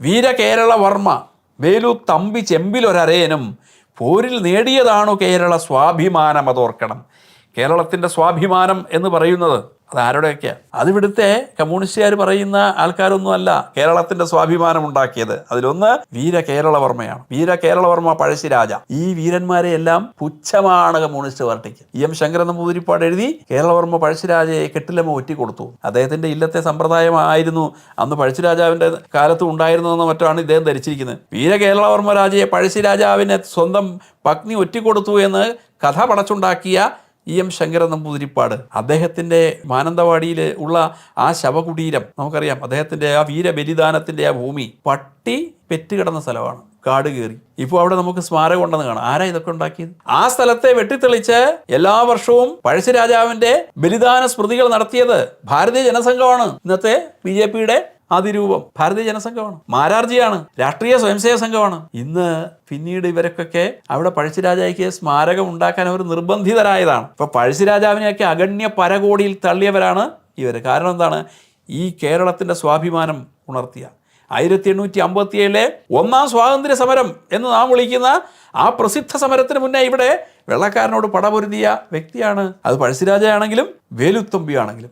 വീരകേരളവർമ്മ വേലുത്തമ്പി ചെമ്പിലൊരരയനും പോരിൽ നേടിയതാണു കേരള സ്വാഭിമാനം, അതോർക്കണം. കേരളത്തിൻ്റെ സ്വാഭിമാനം എന്ന് പറയുന്നത് അതാരുടെയൊക്കെയാണ്? അതിവിടുത്തെ കമ്മ്യൂണിസ്റ്റുകാർ പറയുന്ന ആൾക്കാരൊന്നുമല്ല കേരളത്തിൻ്റെ സ്വാഭിമാനം ഉണ്ടാക്കിയത്. അതിലൊന്ന് വീരകേരളവർമ്മയാണ്. വീരകേരളവർമ്മ പഴശ്ശിരാജ. ഈ വീരന്മാരെ എല്ലാം പുച്ഛമാണ് കമ്മ്യൂണിസ്റ്റ് പാർട്ടിക്ക്. എം ശങ്കരൻ നമ്പൂതിരിപ്പാട് എഴുതി കേരളവർമ്മ പഴശ്ശിരാജയെ കെട്ടിലമ്മ ഒറ്റിക്കൊടുത്തു. അദ്ദേഹത്തിൻ്റെ ഇല്ലത്തെ സമ്പ്രദായമായിരുന്നു അന്ന് പഴശ്ശിരാജാവിൻ്റെ കാലത്ത് ഉണ്ടായിരുന്നതെന്ന് മറ്റാണ് ഇദ്ദേഹം ധരിച്ചിരിക്കുന്നത്. വീരകേരളവർമ്മ രാജയെ പഴശ്ശിരാജാവിനെ സ്വന്തം പത്നി ഒറ്റിക്കൊടുത്തു എന്ന് കഥ പടച്ചുണ്ടാക്കിയ എം ശങ്കരൻ നമ്പൂതിരിപ്പാട് അദ്ദേഹത്തിൻ്റെ മാനന്തവാടിയിൽ ഉള്ള ആ ശവകുടീരം നമുക്കറിയാം. അദ്ദേഹത്തിൻ്റെ ആ വീരബലിദാനത്തിൻ്റെ ആ ഭൂമി പട്ടി പെറ്റുകിടന്ന സ്ഥലമാണ്, കാട് കയറി. ഇപ്പോൾ അവിടെ നമുക്ക് സ്മാരകം ഉണ്ടെന്ന് കാണാം. ആരാ ഇതൊക്കെ ഉണ്ടാക്കിയത്? ആ സ്ഥലത്തെ വെട്ടിത്തെളിച്ച് എല്ലാ വർഷവും പഴശ്ശിരാജാവിൻ്റെ ബലിദാന സ്മൃതികൾ നടത്തിയത് ഭാരതീയ ജനസംഘമാണ്. ഇന്നത്തെ BJPയുടെ അതിരൂപം ഭാരതീയ ജനസംഘമാണ്. മാരാർജിയാണ്, രാഷ്ട്രീയ സ്വയംസേവക സംഘമാണ്. ഇന്ന് പിന്നീട് ഇവരൊക്കെ അവിടെ പഴശ്ശിരാജയ്ക്ക് സ്മാരകം ഉണ്ടാക്കാൻ അവർ നിർബന്ധിതരായതാണ്. ഇപ്പോൾ പഴശ്ശിരാജാവിനെയൊക്കെ അഗണ്യ പരകോടിയിൽ തള്ളിയവരാണ് ഇവർ. കാരണം എന്താണ്? ഈ കേരളത്തിൻ്റെ സ്വാഭിമാനം ഉണർത്തിയ 1857 ഒന്നാം സ്വാതന്ത്ര്യ സമരം എന്ന് നാം വിളിക്കുന്ന ആ പ്രസിദ്ധ സമരത്തിന് മുന്നേ ഇവിടെ വെള്ളക്കാരനോട് പടപൊരുതിയ വ്യക്തിയാണ്. അത് പഴശ്ശിരാജയാണെങ്കിലും വേലുത്തമ്പിയാണെങ്കിലും.